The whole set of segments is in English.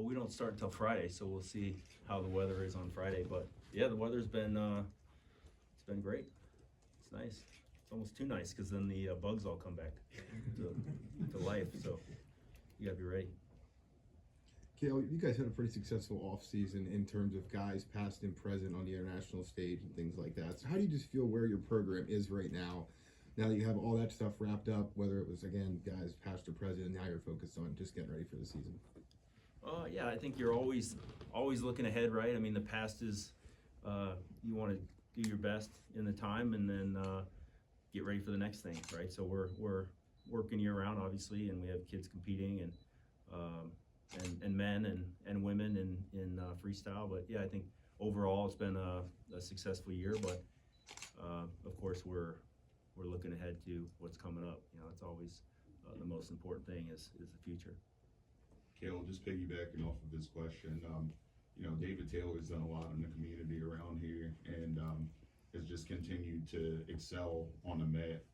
Well, we don't start until Friday, so we'll see how the weather is on Friday. But yeah, the weather's been it's been great. It's nice. It's almost too nice because then the bugs all come back to life. So you gotta be ready. Cael, you guys had a pretty successful offseason in terms of guys past and present on the international stage and things like that. So how do you just feel where your program is right now that you have all that stuff wrapped up, whether it was, again, guys past or present, and now you're focused on just getting ready for the season? Yeah, I think you're always looking ahead, right? I mean, the past is you want to do your best in the time and then get ready for the next thing, right? So we're working year round, obviously, and we have kids competing and men and women in freestyle. But yeah, I think overall it's been a successful year. But of course we're looking ahead to what's coming up. You know, it's always the most important thing is the future. Cael, just piggybacking off of his question, you know, David Taylor's done a lot in the community around here and has just continued to excel on the mat,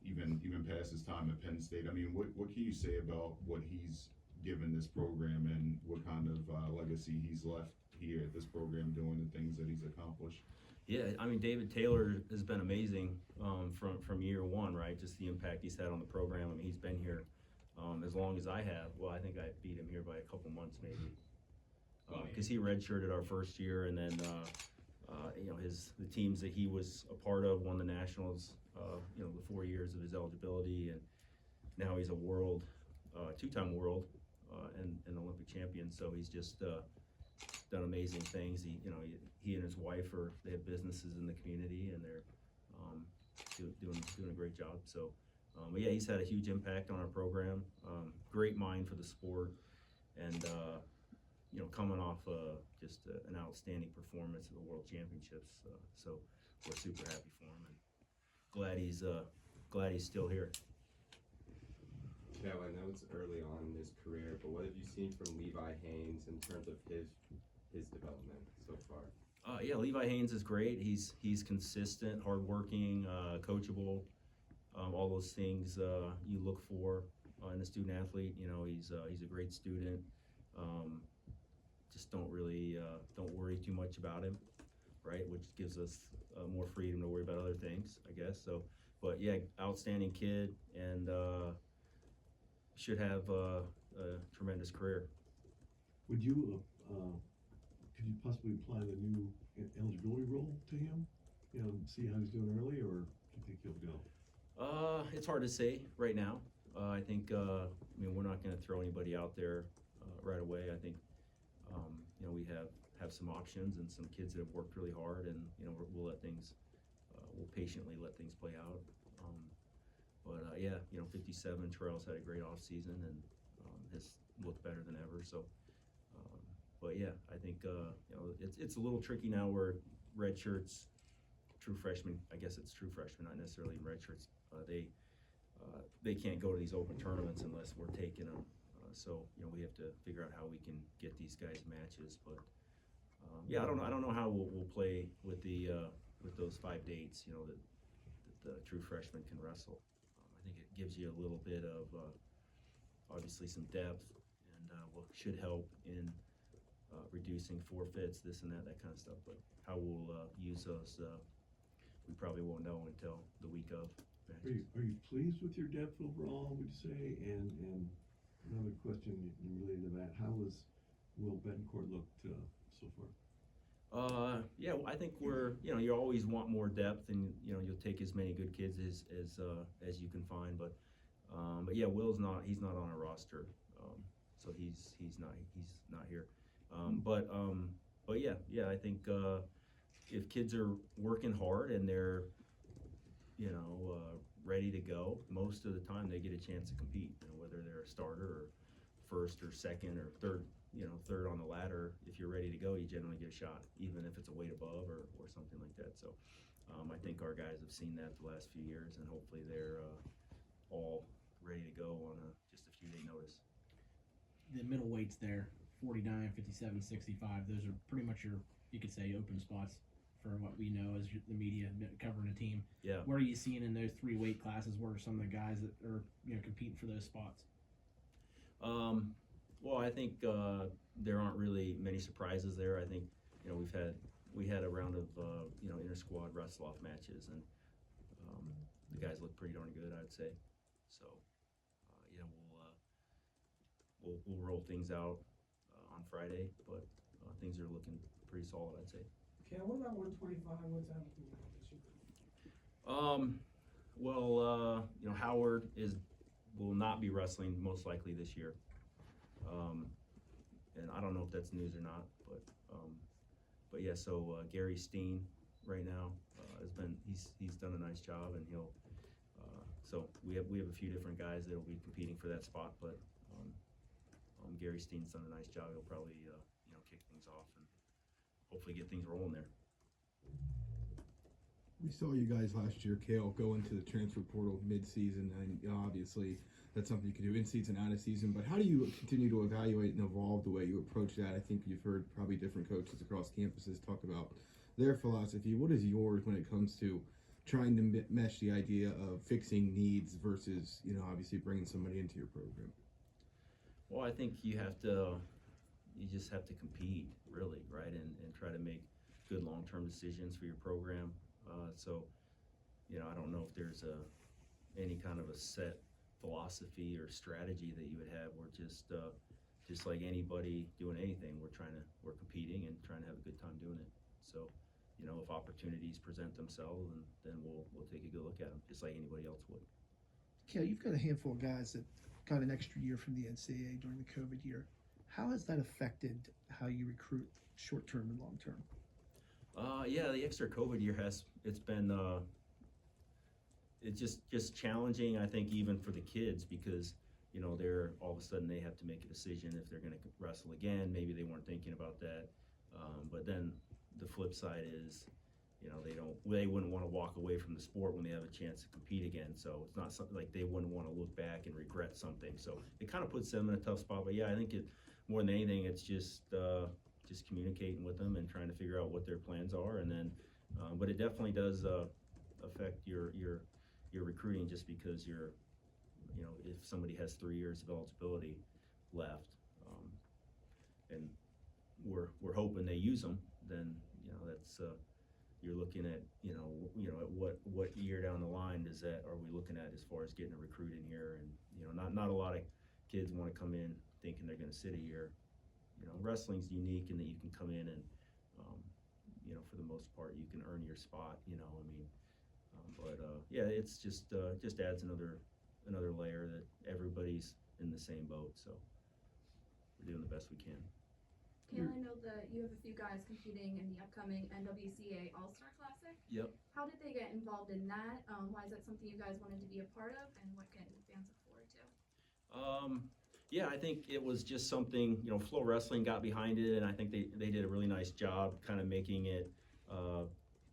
even past his time at Penn State. I mean, what can you say about what he's given this program and what kind of legacy he's left here at this program doing the things that he's accomplished? Yeah, I mean, David Taylor has been amazing from year one, right? Just the impact he's had on the program. I mean, he's been here as long as I have. Well, I think I beat him here by a couple months maybe, because he redshirted our first year, and then you know, the teams that he was a part of won the nationals. You know, the 4 years of his eligibility, and now he's a world, two-time world, and an Olympic champion. So he's just done amazing things. He and his wife they have businesses in the community, and they're doing a great job. So. But yeah, he's had a huge impact on our program. Great mind for the sport, and you know, coming off just an outstanding performance at the World Championships. So we're super happy for him, and glad he's still here. Cael, I know it's early on in his career, but what have you seen from Levi Haynes in terms of his development so far? Yeah, Levi Haynes is great. He's consistent, hardworking, coachable. All those things you look for in a student athlete. You know, he's a great student. Just don't worry too much about him, right? Which gives us more freedom to worry about other things, I guess. So, but yeah, outstanding kid, and should have a tremendous career. Would you could you possibly apply the new eligibility rule to him? You know, see how he's doing early, or do you think he'll go? It's hard to say right now. I think, I mean, we're not going to throw anybody out there right away. I think, you know, we have some options and some kids that have worked really hard, and you know, we'll patiently let things play out. But yeah, you know, 57, Terrell's had a great off season and has looked better than ever. So, but yeah, I think you know, it's a little tricky now where red shirts. True freshmen, I guess it's true freshmen, not necessarily in red shirts. They can't go to these open tournaments unless we're taking them. So you know, we have to figure out how we can get these guys matches. But yeah, I don't know how we'll play with those 5 dates. You know, that the true freshmen can wrestle. I think it gives you a little bit of obviously some depth, and should help in reducing forfeits, this and that kind of stuff. But how we'll use those. We probably won't know until the week of. Are you pleased with your depth overall, would you say? And another question related to that, how has Will Betancourt looked so far? Yeah, I think you know, you always want more depth, and you know, you'll take as many good kids as you can find. But yeah, Will's he's not on our roster, so he's not here. But yeah, I think if kids are working hard and they're, you know, ready to go, most of the time they get a chance to compete. You know, whether they're a starter or first or second or third, you know, third on the ladder. If you're ready to go, you generally get a shot, even if it's a weight above or something like that. So I think our guys have seen that the last few years, and hopefully they're all ready to go on just a few day notice. The middle weights there, 49, 57, 65, those are pretty much your, you could say, open spots for what we know as the media covering a team. Yeah. What are you seeing in those 3 weight classes? What are some of the guys that are, you know, competing for those spots? Well, I think there aren't really many surprises there. I think we had a round of inter squad wrestle off matches, and the guys look pretty darn good, I'd say. So we'll roll things out on Friday, but things are looking pretty solid, I'd say. Okay, what about 125? What's that looking like this year? Howard will not be wrestling most likely this year. And I don't know if that's news or not, but yeah, so Gary Steen right now he's done a nice job, and so we have a few different guys that'll be competing for that spot, but Gary Steen's done a nice job. He'll probably kick things off and hopefully get things rolling there. We saw you guys last year, Cael, go into the transfer portal mid-season, and obviously that's something you can do in season, out of season. But how do you continue to evaluate and evolve the way you approach that? I think you've heard probably different coaches across campuses talk about their philosophy. What is yours when it comes to trying to mesh the idea of fixing needs versus, obviously bringing somebody into your program? Well, I think you just have to compete, really, right, and try to make good long-term decisions for your program. I don't know if there's any kind of a set philosophy or strategy that you would have. We're just like anybody doing anything. We're competing and trying to have a good time doing it. So, if opportunities present themselves, then we'll take a good look at them, just like anybody else would. Cael, you've got a handful of guys that got an extra year from the NCAA during the COVID year. How has that affected how you recruit short-term and long-term? Yeah, the extra COVID year it's been it's just challenging, I think, even for the kids, because they're all of a sudden they have to make a decision if they're going to wrestle again. Maybe they weren't thinking about that, but then the flip side is they wouldn't want to walk away from the sport when they have a chance to compete again. So it's not something like they wouldn't want to look back and regret something. So it kind of puts them in a tough spot. But yeah, I think more than anything, it's just communicating with them and trying to figure out what their plans are, and then but it definitely does affect your recruiting, just because if somebody has 3 years of eligibility left, and we're hoping they use them, then that's you're looking at at what year down the line are we looking at as far as getting a recruit in here. And not a lot of kids want to come in thinking they're going to sit a year. Wrestling's unique in that you can come in and, for the most part, you can earn your spot. Yeah, it's just adds another layer that everybody's in the same boat. So we're doing the best we can. Cael, I know that you have a few guys competing in the upcoming NWCA All-Star Classic. Yep. How did they get involved in that? Why is that something you guys wanted to be a part of, and what can fans look forward to? Yeah, I think it was just something, Flow Wrestling got behind it, and I think they did a really nice job kind of making it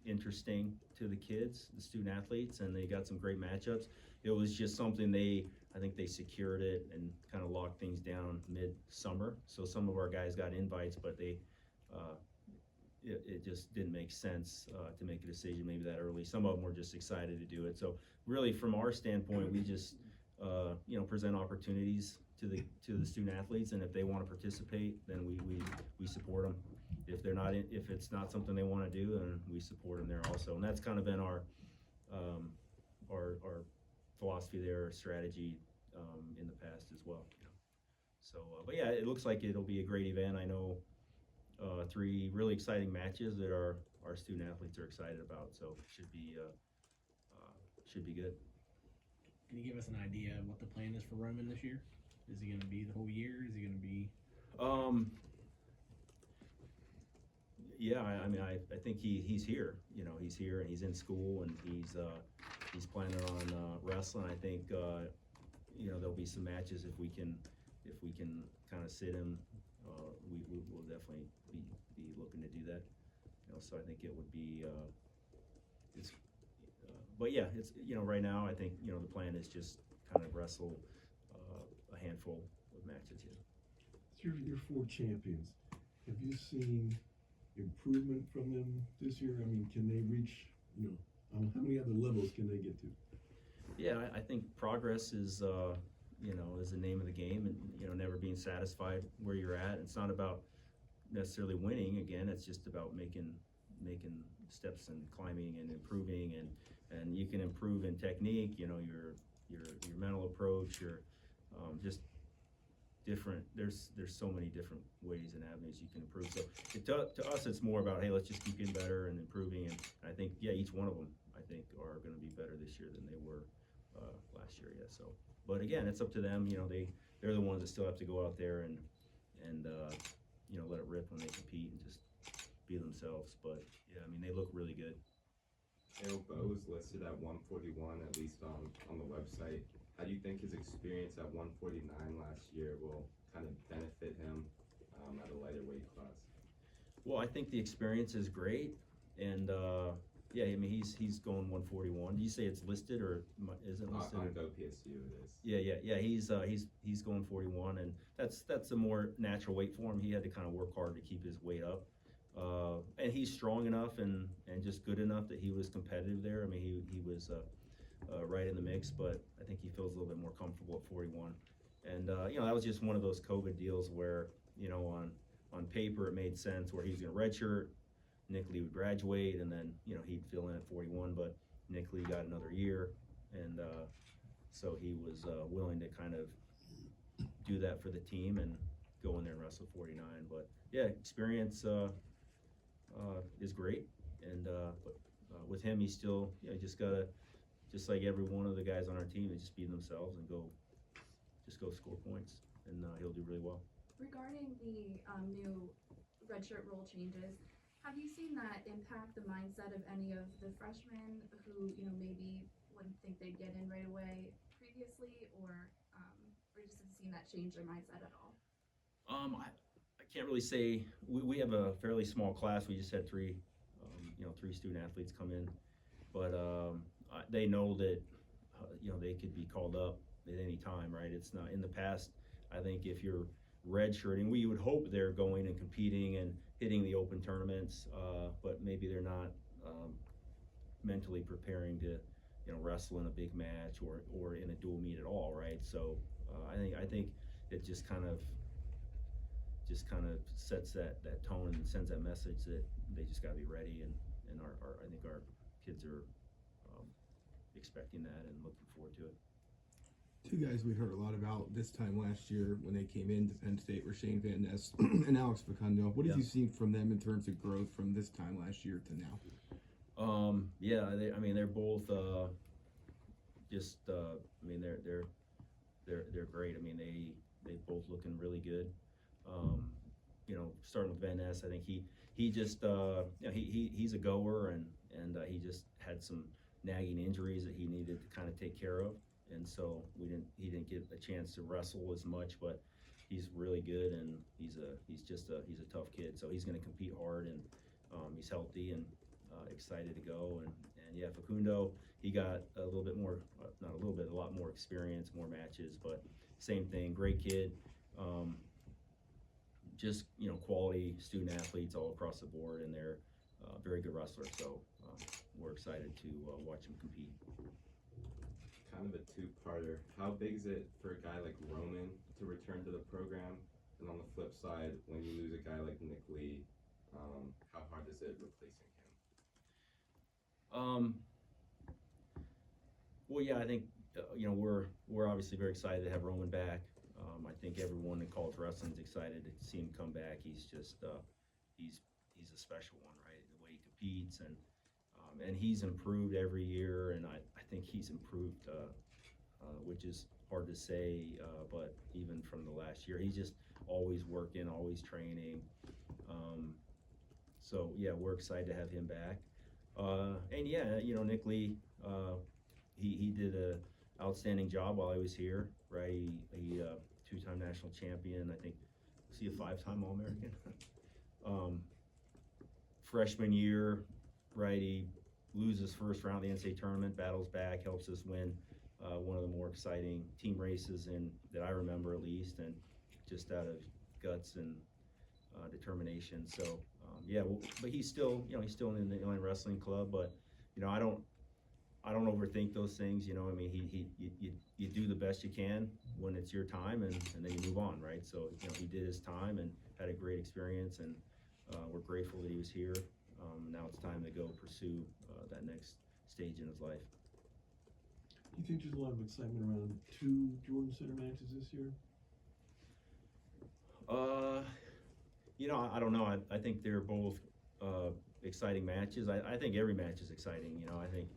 interesting to the kids, the student athletes, and they got some great matchups. It was just something I think they secured it and kind of locked things down mid-summer. So some of our guys got invites, but it just didn't make sense to make a decision maybe that early. Some of them were just excited to do it. So really, from our standpoint, we just present opportunities to the student athletes, and if they want to participate, then we support them. If it's not something they want to do, then we support them there also. And that's kind of been our philosophy there, our strategy in the past as well. So, but yeah, it looks like it'll be a great event. I know 3 really exciting matches that our student athletes are excited about. So should be good. Can you give us an idea of what the plan is for Roman this year? Is he going to be the whole year? Is he going to be? Yeah, I think he's here. He's here and he's in school, and he's planning on wrestling. I think there'll be some matches if we can kind of sit him. We will definitely be looking to do that. So I think it would be but yeah, it's right now I think the plan is just kind of wrestle a handful of matches here. It's your 4 champions. Have you seen improvement from them this year? I mean, can they reach, how many other levels can they get to? Yeah, I think progress is the name of the game, and never being satisfied where you're at. It's not about necessarily winning. Again, it's just about making steps and climbing and improving, and you can improve in technique. You know, your mental approach, your just different. There's so many different ways and avenues you can improve. So to us, it's more about, hey, let's just keep getting better and improving. And I think, yeah, each one of them, I think, are going to be better this year than they were last year. Yeah. So, but again, it's up to them. You know, they're the ones that still have to go out there and you know, let it rip when they compete and just be themselves. But yeah, I mean, they look really good. Bo is listed at 141, at least on the website. How do you think his experience at 149 last year will kind of benefit him at a lighter weight class? Well, I think the experience is great, and yeah, I mean, he's going 141. Do you say it's listed or isn't listed? On Go PSU it is. Yeah. He's going 41, and that's a more natural weight for him. He had to kind of work hard to keep his weight up, and he's strong enough and just good enough that he was competitive there. I mean, he was right in the mix, but I think he feels a little bit more comfortable at 41. And you know, that was just one of those COVID deals where, you know, on paper it made sense where he was going to redshirt. Nittany would graduate, and then, you know, he'd fill in at 41, but Nittany got another year, and so he was willing to kind of do that for the team and go in there and wrestle 49. But yeah, experience is great, and but with him, he's still, you know, just gotta, just like every one of the guys on our team, they just be themselves and go score points, and he'll do really well. Regarding the new redshirt rule changes, have you seen that impact the mindset of any of the freshmen who, you know, maybe wouldn't think they'd get in right away previously, or just have seen that change their mindset at all? I can't really say. We have a fairly small class. We just had three student athletes come in, but they know that you know, they could be called up at any time, right? It's not in the past. I think if you're redshirting, we would hope they're going and competing and hitting the open tournaments, but maybe they're not mentally preparing to, you know, wrestle in a big match or in a dual meet at all, right? So I think it just kind of sets that tone and sends that message that they just got to be ready, and I think our kids are expecting that and looking forward to it. Two guys we heard a lot about this time last year when they came into Penn State were Shane Van Ness and Alex Facundo. What have you seen from them in terms of growth from this time last year to now? Yeah, they're both I mean, they're great. I mean, they both looking really good. You know, starting with Van Ness, I think he just you know, he's a goer, and he just had some nagging injuries that he needed to kind of take care of. And so he didn't get a chance to wrestle as much, but he's really good, and he's a tough kid. So he's going to compete hard, and he's healthy and excited to go. And yeah, Facundo, he got a little bit more, not a little bit, a lot more experience, more matches, but same thing, great kid. Just, you know, quality student athletes all across the board, and they're very good wrestlers. So we're excited to watch them compete. Kind of a two-parter. How big is it for a guy like Roman to return to the program? And on the flip side, when you lose a guy like Nittany, how hard is it replacing him? Well, yeah, I think you know, we're obviously very excited to have Roman back. I think everyone in college wrestling is excited to see him come back. He's just he's a special one, right? The way he competes, and he's improved every year, and I think he's improved, which is hard to say, but even from the last year, he's just always working, always training. So yeah, we're excited to have him back. And yeah, you know, Nittany, he did a outstanding job while I was here, right? He two-time national champion. I think, was he a 5-time All-American? Freshman year, right? He loses first round of the NCAA tournament, battles back, helps us win one of the more exciting team races that I remember, at least, and just out of guts and determination. So yeah, well, but he's still, you know, he's still in the Illinois Wrestling Club, but you know, I don't overthink those things, you know. I mean, you do the best you can when it's your time, and then you move on, right? So, you know, he did his time and had a great experience, and we're grateful that he was here. Now it's time to go pursue that next stage in his life. Do you think there's a lot of excitement around 2 Jordan Center matches this year? You know, I don't know. I think they're both exciting matches. I think every match is exciting. You know, I think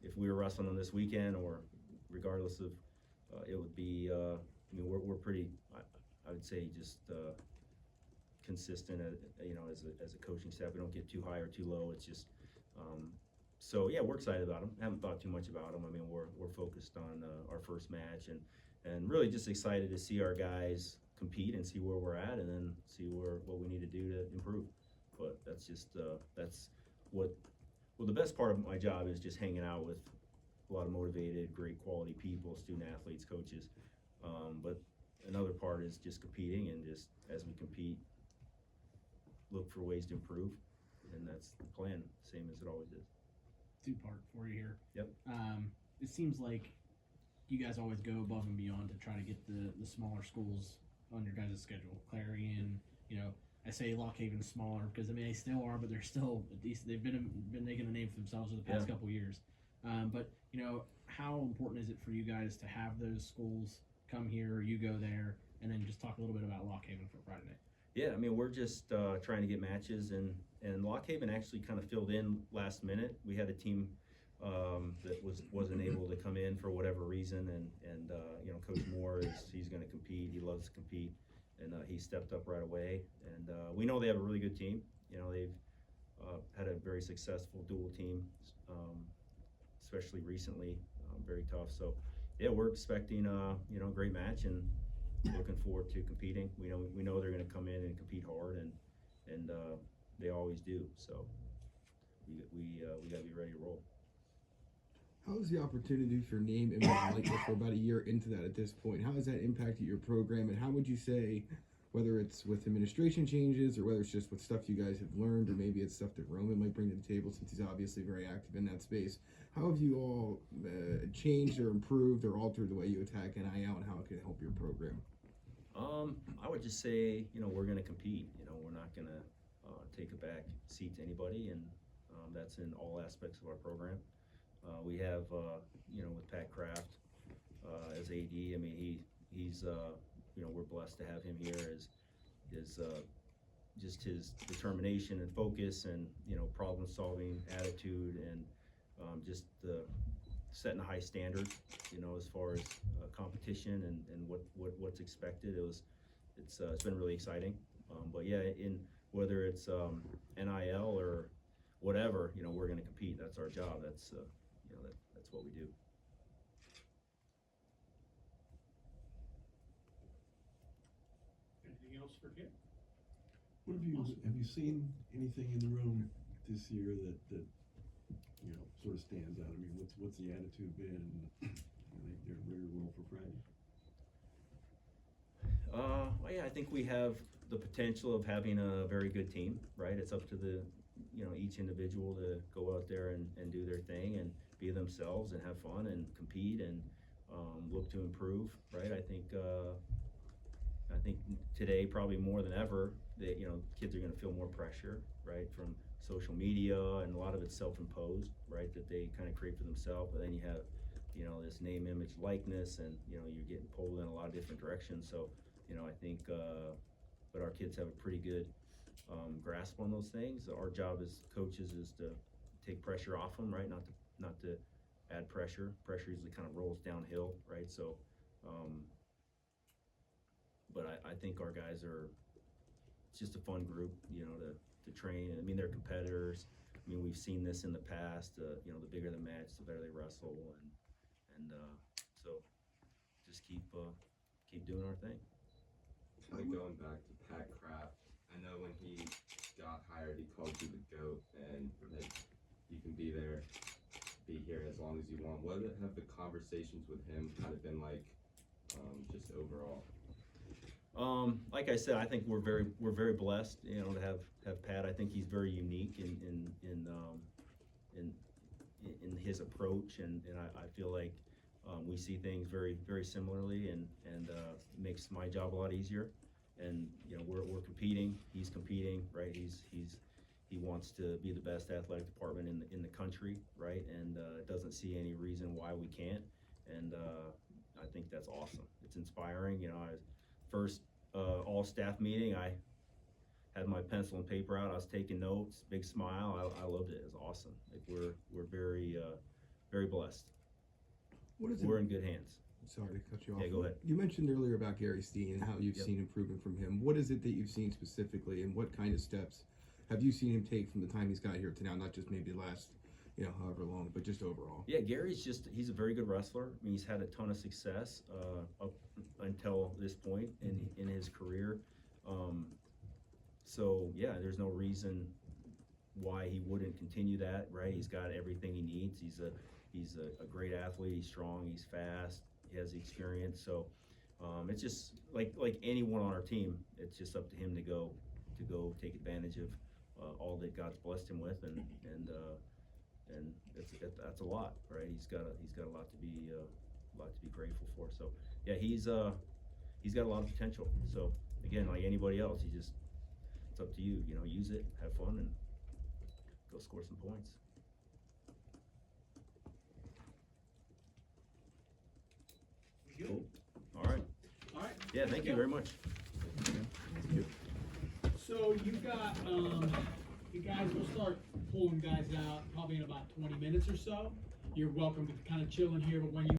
if we were wrestling on this weekend, or regardless of, it would be. I mean, we're pretty. I would say just consistent. You know, as a coaching staff, we don't get too high or too low. It's just. So yeah, we're excited about them. Haven't thought too much about them. I mean, we're focused on our first match, and really just excited to see our guys compete and see where we're at, and then see what we need to do to improve. But that's just that's what. Well, the best part of my job is just hanging out with a lot of motivated, great quality people, student athletes, coaches. But another part is just competing, and just as we compete, look for ways to improve, and that's the plan, same as it always is. 2-part for you here. Yep. It seems like you guys always go above and beyond to try to get the smaller schools on your guys' schedule. Clarion, you know, I say Lock Haven's smaller because I mean they still are, but they're still decent. They've been making a name for themselves for the past couple years. But you know, how important is it for you guys to have those schools come here, you go there, and then just talk a little bit about Lock Haven for Friday night? Yeah, I mean, we're just trying to get matches, and Lock Haven actually kind of filled in last minute. We had a team that wasn't able to come in for whatever reason, and you know, Coach Moore he's going to compete. He loves to compete, and he stepped up right away. And we know they have a really good team. You know, they've had a very successful dual team, especially recently. Very tough. So yeah, we're expecting you know, a great match, and looking forward to competing. We know they're going to come in and compete hard, and they always do. So we got to be ready to roll. How has the opportunity for name, image, and likeness for about a year into that at this point? How has that impacted your program, and how would you say, whether it's with administration changes or whether it's just with stuff you guys have learned, or maybe it's stuff that Roman might bring to the table since he's obviously very active in that space, how have you all changed or improved or altered the way you attack NIL, and how it can help your program? I would just say, you know, we're going to compete. You know, we're not going to take a back seat to anybody, and that's in all aspects of our program. We have, you know, with Pat Kraft as AD. I mean, he's you know, we're blessed to have him here. Just his determination and focus, and you know, problem-solving attitude, and just setting a high standard, you know, as far as competition and what's expected. It's been really exciting. But yeah, in whether it's NIL or whatever, you know, we're going to compete. That's our job. That's you know, that's what we do. Anything else for Kim? What have you seen anything in the room this year that you know, sort of stands out? I mean, what's the attitude been? They're ready to roll for Friday. Well, yeah, I think we have the potential of having a very good team, right? It's up to you know, each individual to go out there and do their thing and be themselves and have fun and compete and look to improve, right? I think today, probably more than ever, that, you know, kids are going to feel more pressure, right, from social media, and a lot of it's self-imposed, right, that they kind of create for themselves. But then you have, you know, this name, image, likeness, and you know, you're getting pulled in a lot of different directions. So, you know, I think, but our kids have a pretty good grasp on those things. Our job as coaches is to take pressure off them, right? Not to add pressure. Pressure usually kind of rolls downhill, right? So, but I think our guys it's just a fun group, you know, to train. I mean, they're competitors. I mean, we've seen this in the past. You know, the bigger the match, the better they wrestle, and so just keep doing our thing. Kind of going back to Pat Kraft, I know when he got hired, he called you the GOAT, and that you can be here as long as you want. What have the conversations with him kind of been like, just overall? Like I said, I think we're very blessed, you know, to have Pat. I think he's very unique in in his approach, and I feel like we see things very, very similarly, and it makes my job a lot easier. And you know, we're competing. He's competing, right? He wants to be the best athletic department in the country, right? And doesn't see any reason why we can't. And I think that's awesome. It's inspiring. You know, first all staff meeting, I had my pencil and paper out. I was taking notes. Big smile. I loved it. It was awesome. Like we're very very blessed. What is it? We're in good hands. Sorry to cut you off. Yeah, go ahead. You mentioned earlier about Gary Steen and how you've Yep. seen improvement from him. What is it that you've seen specifically, and what kind of steps have you seen him take from the time he's got here to now? Not just maybe the last, however long, but just overall. Yeah, he's a very good wrestler. I mean, he's had a ton of success up until this point in his career. So yeah, there's no reason why he wouldn't continue that, right? He's got everything he needs. He's a great athlete. He's strong. He's fast. He has the experience. So it's just like anyone on our team. It's just up to him to go take advantage of all that God's blessed him with, and that's a lot, right? He's got a lot to be grateful for. So yeah, he's got a lot of potential. So again, like anybody else, it's up to you. You know, use it, have fun, and go score some points. Cool. All right. All right. Yeah, thank you very much. So you've got, you guys will start pulling guys out probably in about 20 minutes or so. You're welcome to kind of chill in here, but when you